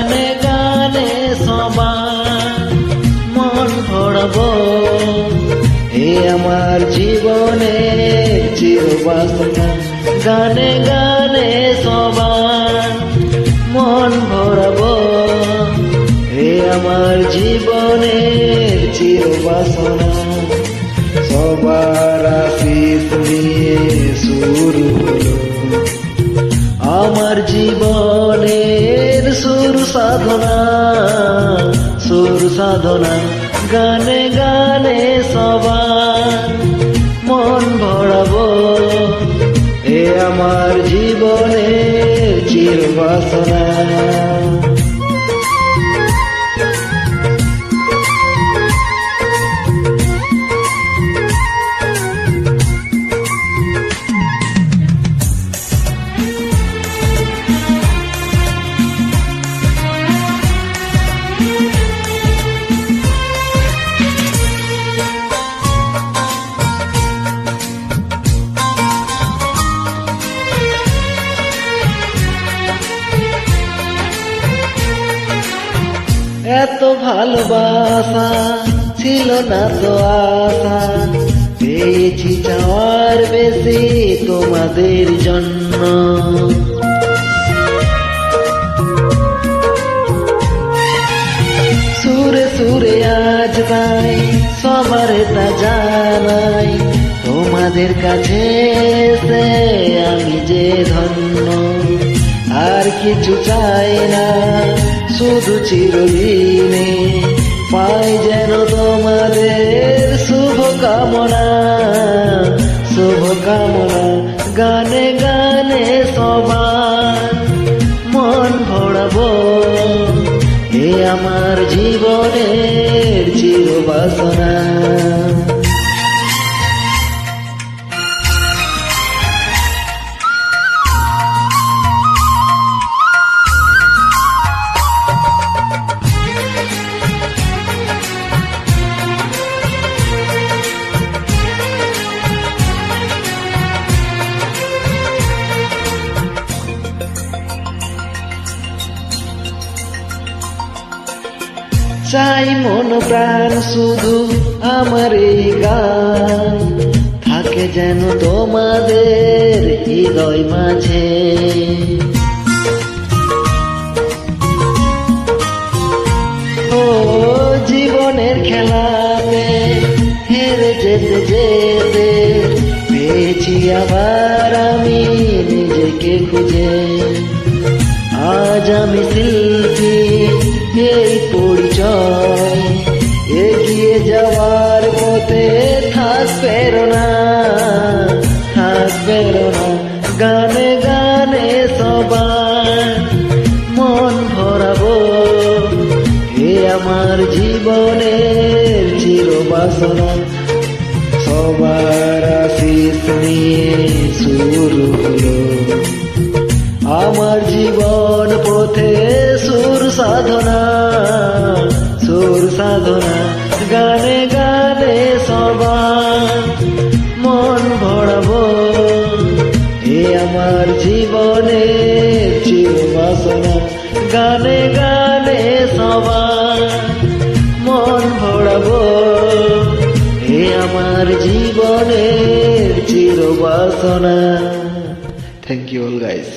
গানে গানে সবার মন ভরাবো, এ আমার জীবনের চিরবাসনা। গানে গানে সবার মন ভরাবো, এ আমার জীবনের চিরবাসনা। সবার আশিস নিয়ে শুরু হলো আমার জীবনের সুর সাধনা, সুর সাধনা। গানে গানে সবার মন ভরাবো, এ আমার জীবনের চিরবাসনা। এত ভালোবাসা ছিল না তো আশা, পেয়েছি চাওয়ার বেশি তোমাদের জন্য। সুরে সুরে আজ গাই সবার তা জানাই, তোমাদের কাছে এসে আমি যে ধন্য। আর কিছু চাই না, শুধু চিরদিনে পাই যেন তোমাদের শুভ কামনা, শুভ কামনা। গানে গানে সবার মন ভরাবো, এ আমার জীবনের চিরবাসনা। চাই মন প্রাণ শুধু আমার এই গান, থাকে যেন তোমাদের হৃদয় মাঝে। ও জীবনের খেলাতে হেরে যেতে যেতে পেয়েছি আবার আমি নিজেকে খুঁজে। আজ আমি শিল্পী এই পরিচয়, এগিয়ে যাওয়ার পথে থাক প্রেরণা, থাক প্রেরণা। গানে গানে সবার মন ভরাবো, এ আমার জীবনের চিরবাসনা। সবার আশিস নিয়ে শুরু হলো আমার জীবন পথে সুর সাধনা, সুর সাধনা। গানে গানে সবার মন ভরাবো, এ আমার জীবনের চিরবাসনা। গানে গানে সবার মন ভরাবো, এ আমার জীবনের চিরবাসনা। Thank you all guys.